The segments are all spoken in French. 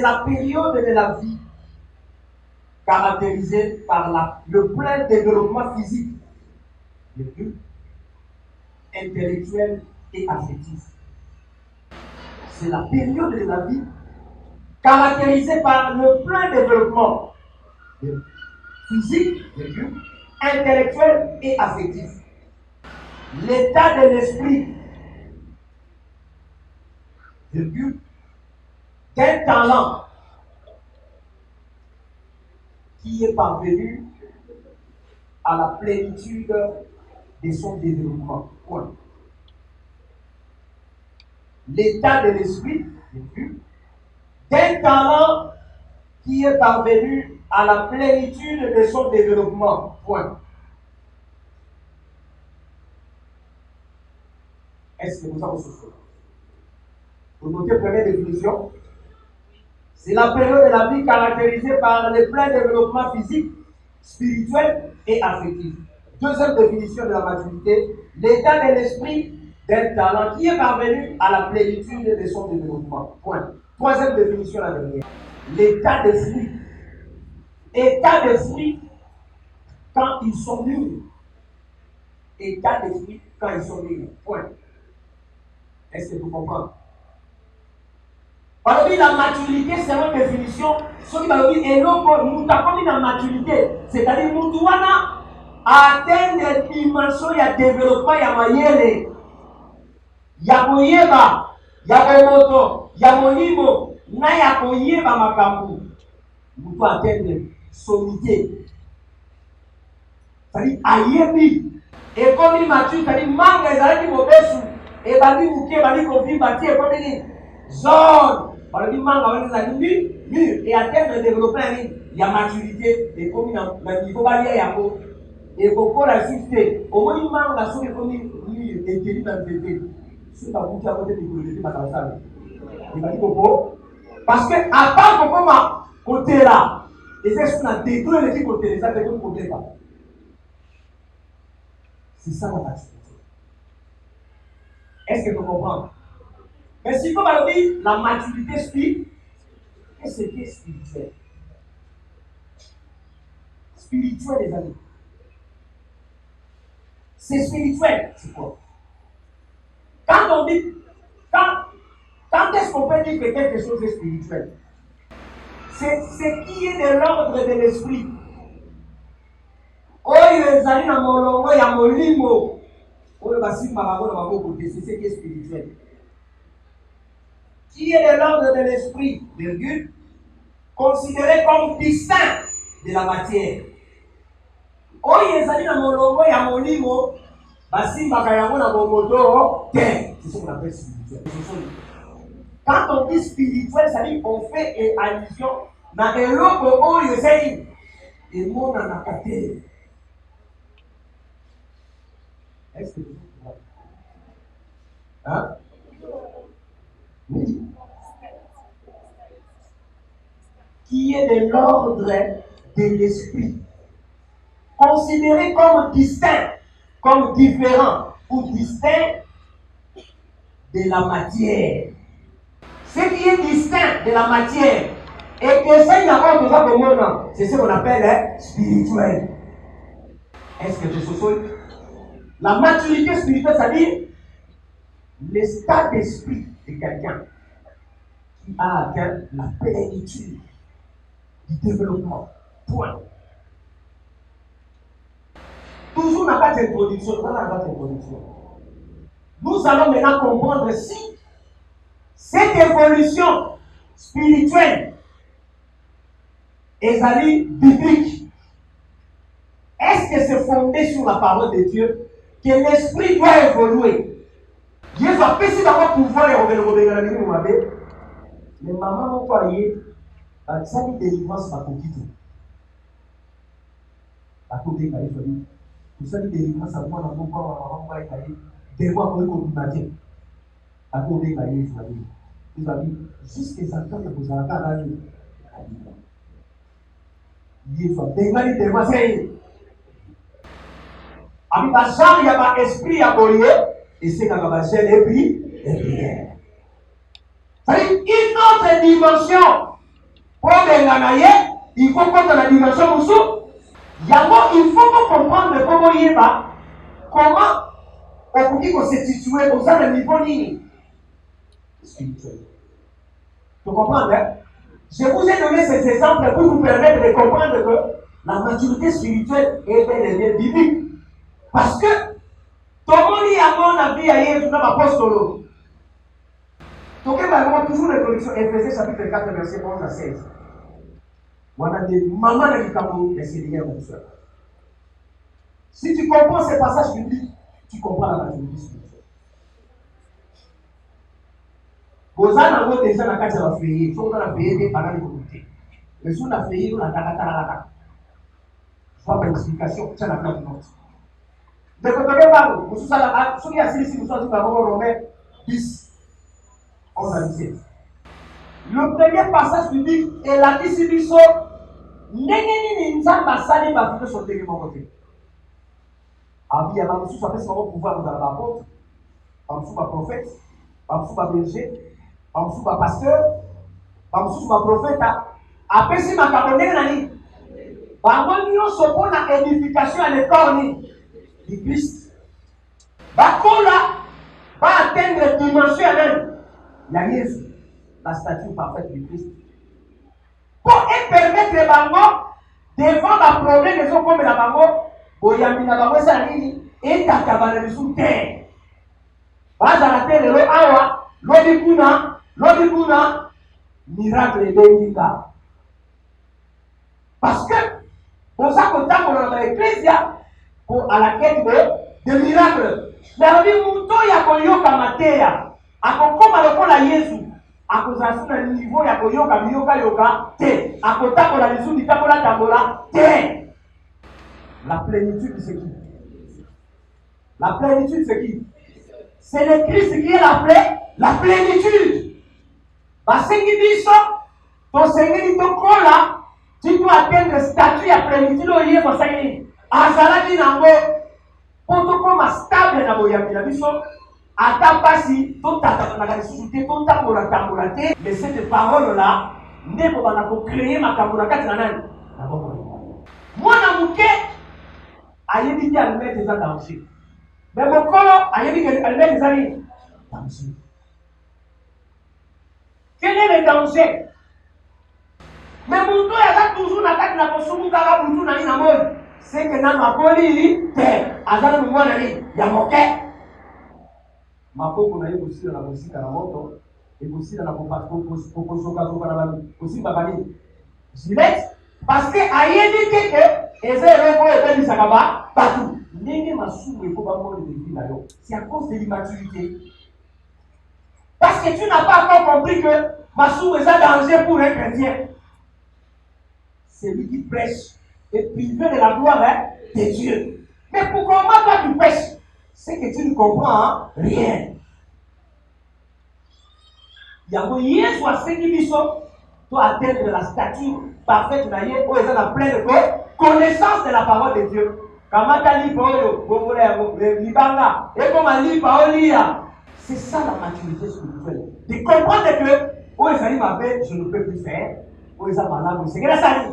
la période de la vie caractérisée par le plein développement physique, intellectuel et affectif. C'est la période de la vie caractérisée par le plein développement physique, intellectuel et affectif. L'état de l'esprit, d'un talent qui est parvenu à la plénitude de son développement. Point. L'état de l'esprit, d'un talent qui est parvenu à la plénitude de son développement. Point. Est-ce que nous avons ce fait? Vous notez première définition. C'est la période de la vie caractérisée par le plein développement physique, spirituel et affectif. Deuxième définition de la maturité, l'état de l'esprit d'un talent qui est parvenu à la plénitude de son développement. Point. Troisième définition, la dernière. L'état d'esprit. État d'esprit quand ils sont mûrs. État d'esprit quand ils sont mûrs. Point. Est-ce que vous comprenez? Par exemple, la maturité, c'est une définition. Ce qui va dire, et l'autre, nous avons mis la maturité. C'est-à-dire, nous devons atteindre des dimensions de développement. Il y a mayele, il y a moyeba, il y a moto, il y a monimo, il y a koyeba makambu. Nous devons atteindre solidité. C'est-à-dire, ayebi. Et comme il mature, c'est-à-dire, manga, il y a et bali mouké, bali kofi, bati, et comme il zone. Par exemple, et atteindre le développement, il y a maturité, et comme il y a un niveau barrière, il y a et beaucoup la succès. Au moins, il manque la somme comme il est écrit dans le TT. Si tu as bouclé à côté de l'écologie, tu vas t'en savoir. Il va dire beaucoup. Parce que, à part que ma côté là, et c'est ce qu'on a détruit les côtés, ça ne côté pas. C'est ça la maturité. Est-ce que vous comprenez? Mais si comme on dit la maturité spirituelle, qu'est-ce que c'est spirituel? Spirituel, les amis. C'est spirituel, c'est quoi? Quand on dit, quand est-ce qu'on peut dire que quelque chose est spirituel? C'est ce qui est de l'ordre de l'esprit. Oh, les amis, dans mon longo, il y a mon limo. Oh, c'est ce qui est spirituel. Qui est de l'ordre de l'esprit, virgule, considéré comme distinct de la matière. Oh, les amis, dans mon longo, il y a mon limo. C'est ce qu'on appelle spirituel. Quand on dit spirituel, ça dit qu'on fait allusion dans les locaux où il y a et moi dans la catégorie. Est-ce que vous comprenez? Hein? Oui. Qui est de l'ordre de l'esprit, considéré comme distinct, comme différent ou distinct de la matière. Ce qui est distinct de la matière et que ça n'a pas besoin de moi, c'est ce qu'on appelle spirituel. Est-ce que je suis la maturité spirituelle, c'est-à-dire l'état d'esprit de quelqu'un qui a atteint la plénitude du développement. Point. Toujours n'a pas d'introduction. Nous allons maintenant comprendre si cette évolution spirituelle est biblique. Est-ce que c'est fondé sur la parole de Dieu que l'esprit doit évoluer? Dieu va passer dans votre pouvoir et revenir. Mais maman n'ont pas eu ça dit délivrance par ton titre. La côté qui a dit, vous savez, délivrance à moi, dans mon corps, maman va être des mois pour une à côté qui a dit, vous avez dit, jusqu'à ça, quand vous avez un Dieu soit dégalé des mois, c'est avec la chambre, il y a pas esprit à briller, et c'est quand on va chercher les prières. C'est une autre dimension Pour l'engagner, il faut qu'on ait la dimension aussi. Il faut comprendre comment on peut se situer au sein du niveau spirituel. Tu comprends, hein? Je vous ai donné ces exemples pour vous permettre de comprendre que la maturité spirituelle est bel et bien biblique. Parce que tout le monde a mon avis à Jésus dans l'apostole. Donc, il y a toujours l'introduction, Éphésiens chapitre 4, verset 11 à 16. On a des mamans de l'Icameroun, mais c'est rien, mon soeur. Si tu comprends ces passages bibliques, tu comprends la maturité spirituelle. Vous avez déjà la carte de la feuille, il faut que la feuille pendant les communautés. Mais sur la feuille, on a la faut une explication, c'est la place de note. De côté par vous, vous avez assis ici, vous avez Romains 10, 11 à 17. Le premier passage biblique est la discipline. N'engeni nzamba sali ba fito sur le côté. Abi ya bamusu ça fait son pouvoir dans la apôtre, bamusu ba prophète, bamusu ba berger, bamusu ba pasteur, bamusu ba prophète. Après si ma kabonde nani. Bango nyonso pona édification à l'école du Christ. Bakola va atteindre dimension même. La Jésus, la statue parfaite du Christ. Pour permettre bango devant la problème des hommes comme la bango, oyambi na bango ça nini et takabana sous terre. Baza la terre lo awa, lodi kuna miracle benga. Parce que pour ça qu'on t'a dans l'église pour à la quête de miracles. Mais on dit muto ya koyoka mateya, akokoma lokola Yesu. Akozasi na niveau ya koyoka yoka te akotakola lisubi tambola te. La plénitude c'est qui? La plénitude c'est qui? C'est le Christ qui est la plénitude. Basengi biso to sengeli to kola tu dois atteindre le statut ya plénitude oye kosengeli azalaki nango po tokoma stable na boyambi na biso. Ata pasi totatanaka lisusu te totambola te. Mais cette parole là nde kobanda kocréer makambo na kati na nani na bomoi. Mwana moke ayebi te allumette eza danger, mais mokolo ayebi ke allumette eza nini danger. Quel est le danger? Mais moto aza toujours na kati na kosumu kaka butu na nini na moi c'est que nano akoli te aza na mwana nini ya moke. Mapoko na yebo sila na musika na moto ekosila na kokosoka na kosimba bani gilet parce que ayebi que ezero ko ebelisaka bato ndenge masumu ekoba moko de vie na yo. C'est à cause de l'immaturité. Parce que tu n'as pas encore compris que masumu est un danger pour un chrétien. C'est lui qui prêche et privé de la gloire de Dieu. Mais pourquoi toi tu prêches? C'est que tu ne comprends rien. Yango Yesu asengi biso to atteindre la stature parfaite na ye o eza na pleine connaissance de la parole de Dieu. Kamata lipa oyo bongola yango libanga ekoma lipa olia. C'est ça la maturité spirituelle. De comprendre que o ezali mabe je ne peux plus faire. O eza malamu c'est que la sali.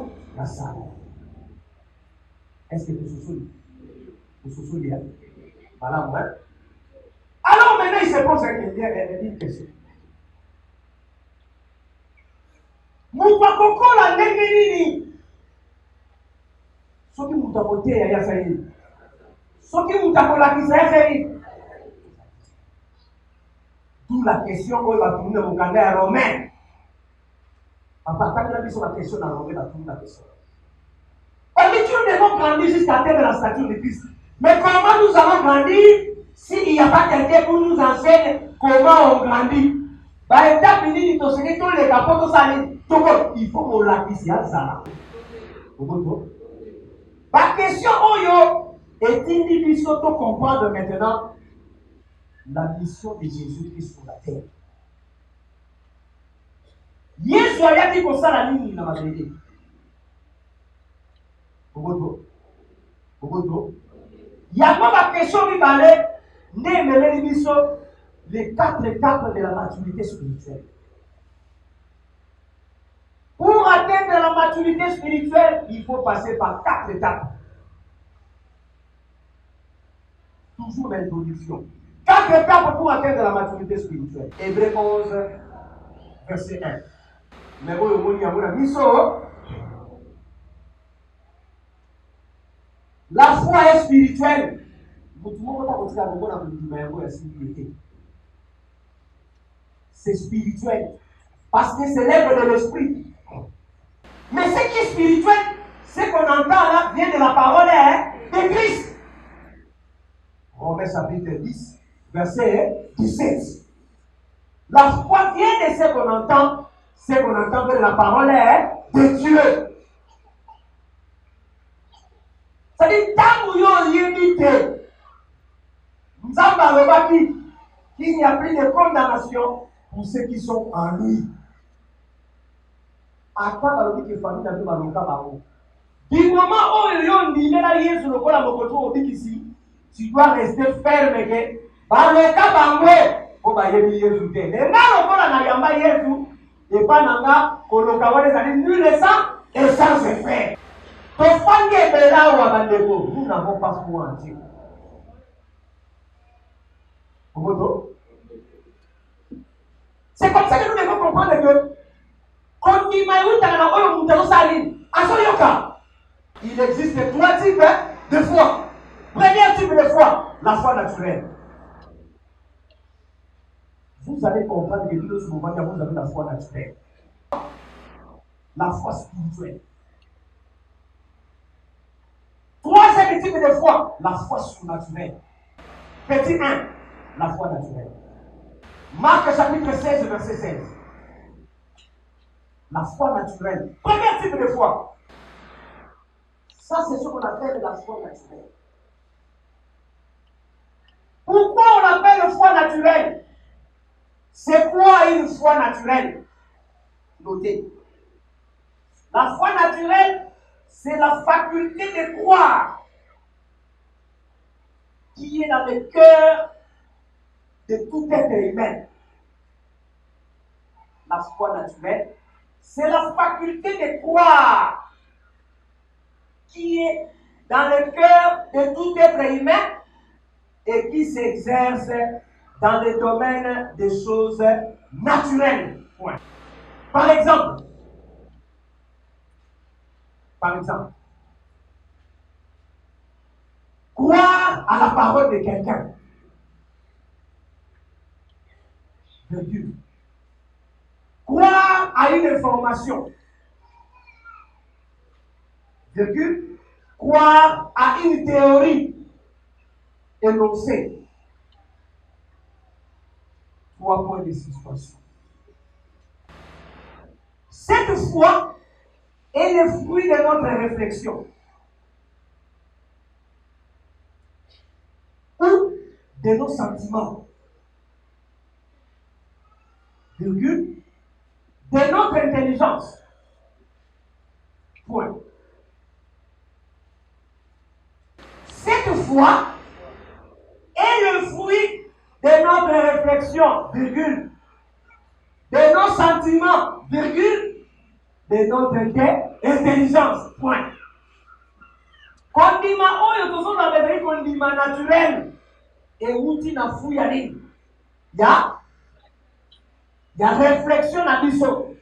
Est-ce que tu souviens? Malamu, hein? Alors maintenant il se pose une question. Mupakokola ndenge nini? Soki mutakoteya ya sayi. Soki mutakolakisa ya sayi. D'où la question oyo batumina mokanda ya Romain. Apataki na biso la question na Romain batumina question. Parce que nous devons grandir jusqu'à atteindre la stature de Christ. Mais comment nous allons grandir s'il n'y a pas quelqu'un pour nous enseigner comment on grandit? Bah, étape nini tosenge to le capoto sali. Il faut qu'on la dise à ça. La question oyo est-il difficile de comprendre maintenant la mission de Jésus-Christ sur la terre. Yesu ayaki kosala nini na mabele? Bogoto. Yango ba question mibale nde emeleli biso les 4 étapes de la maturité spirituelle. Pour atteindre maturité spirituelle, il faut passer par 4 étapes. Toujours l'introduction. 4 étapes pour atteindre la maturité spirituelle. Hébreux 11, verset 1. Mais bon, la foi est spirituelle. C'est spirituel. Parce que c'est l'œuvre de l'esprit. Mais ce qui est spirituel, ce qu'on entend là, vient de la parole de Christ. Romains chapitre 10, verset 17. La foi vient de ce qu'on entend de la parole de Dieu. C'est-à-dire, tant que nous avons qu'il n'y a plus de condamnation pour ceux qui sont en lui. Du moment où tu dois rester ferme. Nous n'avons pas foi en Dieu. C'est comme ça que nous devons comprendre que il existe 3 types de foi. Premier type de foi, la foi naturelle. Vous allez comprendre que Dieu ce moment vous avez la foi naturelle. La foi spirituelle. Troisième type de foi, la foi surnaturelle. Petit 1, la foi naturelle. Marc chapitre 16, verset 16. La foi naturelle. Premier type de foi. Ça, c'est ce qu'on appelle la foi naturelle. Pourquoi on appelle foi naturelle? C'est quoi une foi naturelle? Notez. La foi naturelle, c'est la faculté de croire qui est dans le cœur de tout être humain. La foi naturelle, c'est la faculté de croire qui est dans le cœur de tout être humain et qui s'exerce dans le domaine des choses naturelles. Point. Par exemple, croire à la parole de quelqu'un. De Dieu. Croire à une information. Virgule. Croire à une théorie énoncée. 3 points de suspension. Cette foi est le fruit de notre réflexion. Ou de nos sentiments. Virgule. De notre intelligence. Point. Cette foi est le fruit de notre réflexion, virgule, de nos sentiments, virgule, de notre intelligence, point. Kondima oyo tozona bezali kondima naturel euti na fu ya nini? Ya réflexion na biso.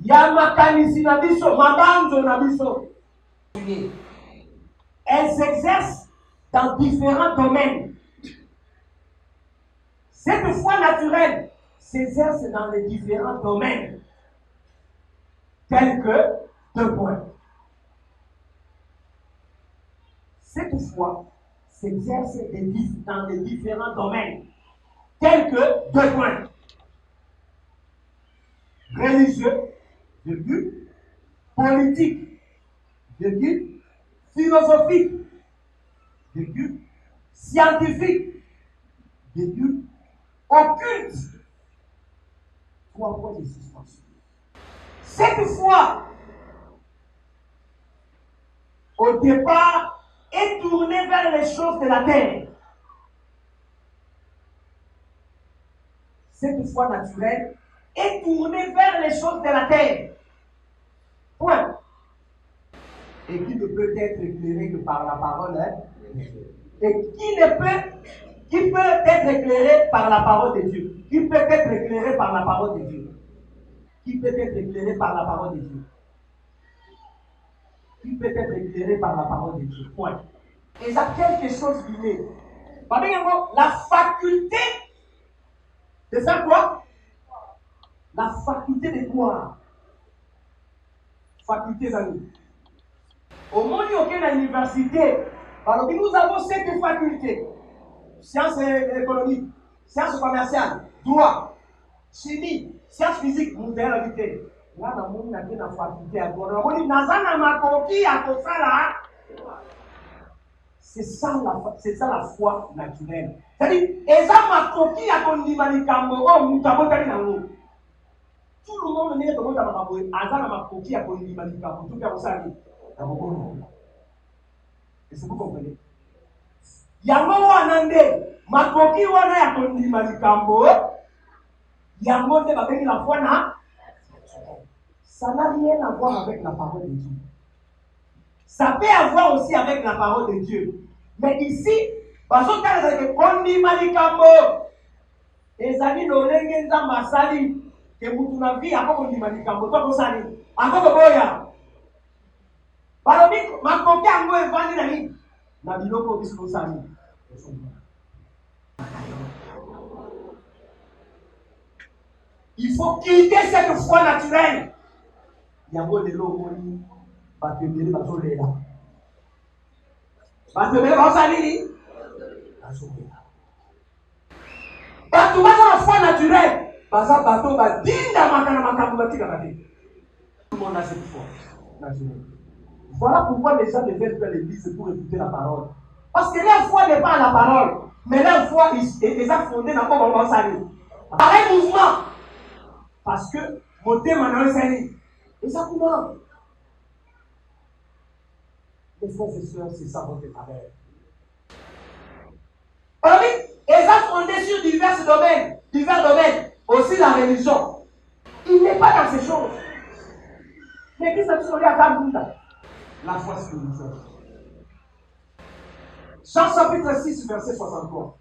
Ya makanisi na biso, mabanzo na biso. Elles s'exercent dans différents domaines. Cette foi naturelle s'exerce dans les différents domaines, tels que 2 points. Cette foi s'exerce dans les différents domaines, tels que 2 points. Religieux, virgule, politique, virgule, philosophique, virgule, scientifique, virgule, occulte. 3 points de suspension. Cette foi, au départ, est tournée vers les choses de la terre. Cette foi naturelle est tourné vers les choses de la terre. Point. Et qui ne peut être éclairé que par la parole. Et qui peut être éclairé par la parole de Dieu. Qui peut être éclairé par la parole de Dieu. Qui peut être éclairé par la parole de Dieu. Qui peut être éclairé par la parole de Dieu. Point. Et ça, quelque chose qui est. La faculté de faire quoi? La faculté de croire. Faculté, amis. Au moment où on est à l'université, alors que nous avons 7 facultés: sciences économiques, sciences commerciales, droit, chimie, sciences physiques, modernité. Là, dans le monde, on a une faculté à croire. On dit, Nazana Makoki à Kosala. C'est ça la foi naturelle. C'est-à-dire, Ezama Koki à Kondimani Kamoro, Mutabotari Nango. Tout le monde n'est pas dans ma boue. Azana Makoki à Kondimani Kamoro. Tout le monde. Est-ce que vous comprenez? Yango Wanande, Makoki Wana ya Kondimani Kamoro. Yango ne va pas la foi na. Ça n'a rien à voir avec la parole de Dieu. Ça peut avoir aussi avec la parole de Dieu. Mais ici, parce que Kondimani Kamoro, ezali lolenge nzamba asali ke mutu na vie akokondima likambo to kosali akokoboya balobi makoki yango evandi na nini na biloko biso kosali. Il faut quitter cette foi naturelle. Yango lelo omoni bato ebele bazolela, bato ebele bazosali bazolela. Bato baza na foi naturelle, baza bato badinda makana makambo batikaka te. Tout le monde a cette foi naturelle. Voilà pourquoi les gens devaient faire l'église pour écouter la parole. Parce que leur foi n'est pas à la parole, mais leur foi est déjà fondée dans comment on va s'allier. Pareil mouvement. Parce que mon thème en a s'allier. Et ça comment? Mes frères et sœurs, c'est ça votre travail. Alors, ils ont fondé sur divers domaines, aussi la religion. Il n'est pas dans ces choses. L'église a toujours à Kabunda. La foi spirituelle. Jean chapitre 6, verset 63.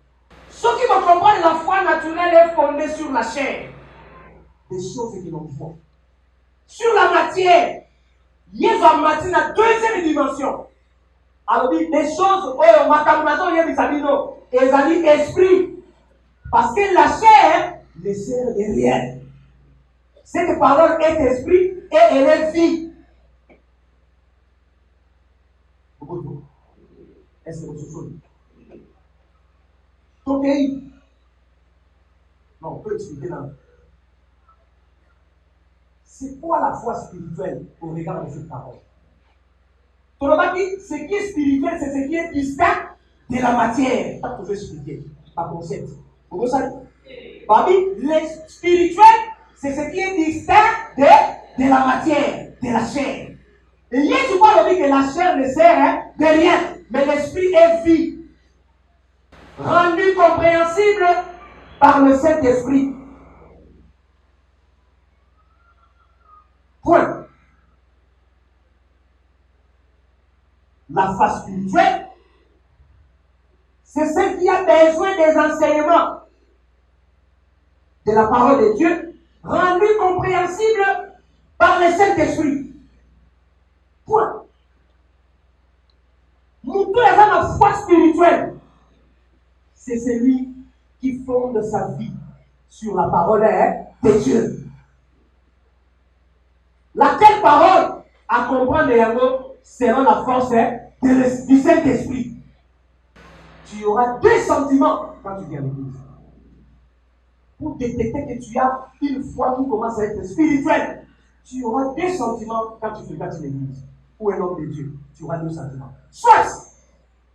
Ceux qui vont comprendre la foi naturelle est fondée sur la chair. Des choses que l'on voit. Sur la matière. Yesu a matière la deuxième dimension. Alors, des choses, oh, makamulazo yé bisabino, ezali esprit. Parce que la chair ne sert de rien. Cette parole est esprit et elle est vie. Est-ce que vous souvenez? Ok. Non, on peut expliquer là. C'est quoi la foi spirituelle au regard de cette parole? Ce qui est spirituel, c'est ce qui est distinct de la matière. Ça, vous pouvez expliquer par concept. Vous savez? Le spirituel, c'est ce qui est distinct de la matière, de la chair. Et Jésus parle que la chair ne sert de rien, mais l'esprit est vie. Rendu compréhensible par le Saint-Esprit. Point. La foi spirituelle, c'est ce qui a besoin des enseignements de la parole de Dieu, rendu compréhensible par le Saint-Esprit. Point. Nous tous avons la foi spirituelle. C'est celui qui fonde sa vie sur la parole de Dieu. Laquelle parole à comprendre Yango selon la force du Saint-Esprit. Tu auras 2 sentiments quand tu viens à l'église. Pour détecter que tu as une foi qui commence à être spirituelle, tu auras 2 sentiments quand tu fréquentes l'église. Ou un homme de Dieu, tu auras 2 sentiments. Soit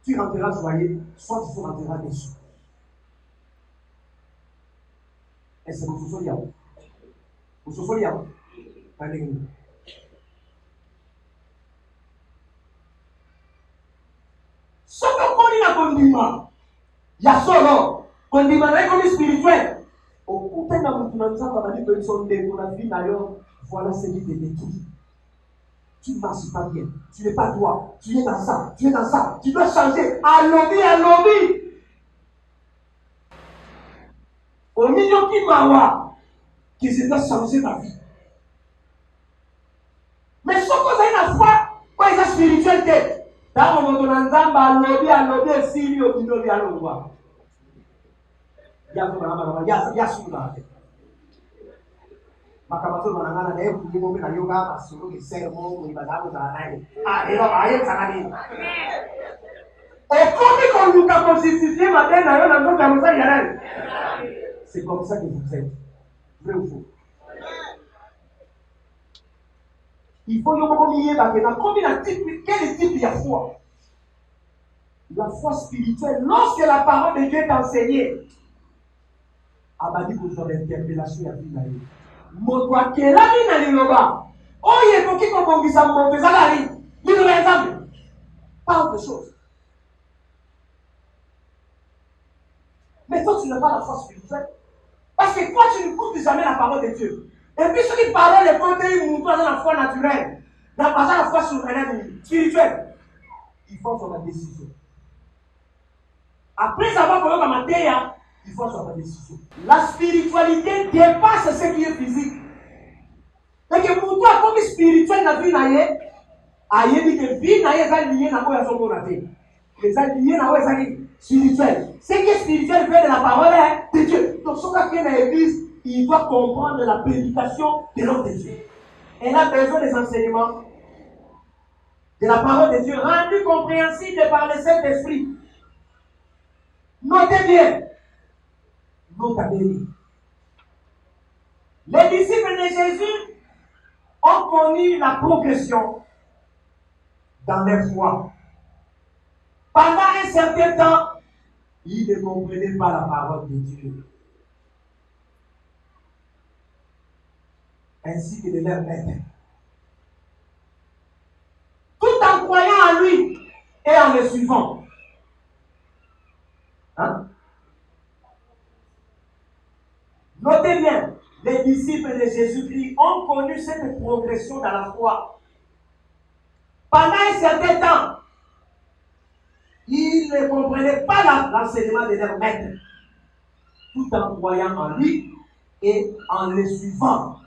tu rentreras joyeux, soit tu rentreras déçu. Est-ce que vous souvenez? Vous souvenez? Ce qu'on connaît la condiment, il y a solo, condiment est comme spirituel. Au côté de la vie d'ailleurs, voilà ce qui te détruit. Tu ne marches pas bien, tu n'es pas toi, tu es dans ça, tu es dans ça, tu dois changer. Allons-y. Au milieu qui m'a que je dois changer ma vie. Mais ce que j'ai la foi, quand il y a spiritualité, dans mon monde, on a lobby, si au milieu de la loi. Il y a makamazo manangana naye kujibu na yoga masuru kisemo kuibadamu za naye ayo sanani okomi koluka constituer madena yo na ndoto ya msali ya nani. C'est comme ça que vous êtes, vrai ou faux? Il faut yo komi yeba que na komi na type quel type ya foi? La foi spirituelle, lorsque la parole de Dieu est enseignée, abadi pour son interpellation ya vie na yo. Moto akelami na liloba oyo ekoki kobongisa moto ezalali liloba ya nzambe, pas autre chose. Mais toi tu n'as pas la foi spirituelle parce que toi tu n'écoutes jamais la parole de Dieu. Et puis ce qui parle les côtés moto dans la foi naturelle, n'a pas la foi spirituelle, il faut faire la décision. Après avoir connu comme Mathéa, il faut faire la décision. La spiritualité dépasse ce qui est physique. Et que pour toi, comme spirituel, la vie n'a pas, aïe dit que vie n'a pas lié à quoi son bonté. Les alliés n'a pas spirituel. Ce qui est spirituel vient de la parole de Dieu. Donc, ce qu'a fait l'Église, il doit comprendre la prédication de l'homme de Dieu. Elle a besoin des enseignements de la parole de Dieu, rendu compréhensible par le Saint-Esprit. Notez bien. Notez bien. Les disciples de Jésus ont connu la progression dans leur foi. Pendant un certain temps, ils ne comprenaient pas la parole de Dieu. Ainsi que de leur maître. Tout en croyant en lui et en le suivant. Hein? Notez bien. Les disciples de Jésus-Christ ont connu cette progression dans la foi. Pendant un certain temps, ils ne comprenaient pas l'enseignement de leur maître, tout en croyant en lui et en le suivant.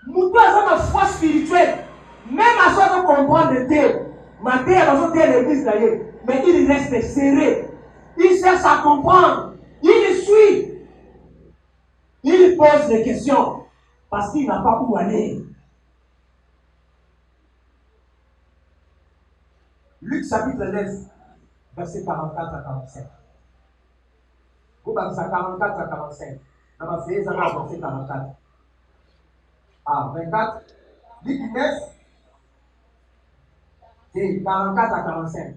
Nous avons une foi spirituelle, même à ce qu'on comprend de Dieu. Matthieu a besoin de l'église d'ailleurs, mais il reste serré. Il cherche à comprendre, il suit. Il pose des questions parce qu'il n'a pas où aller. Luc chapitre 9, verset 44 à 45. Vous avez 44 à 45. On va faire ça à verset 44. Ah, 24. Luc 9, c'est 44 à 45.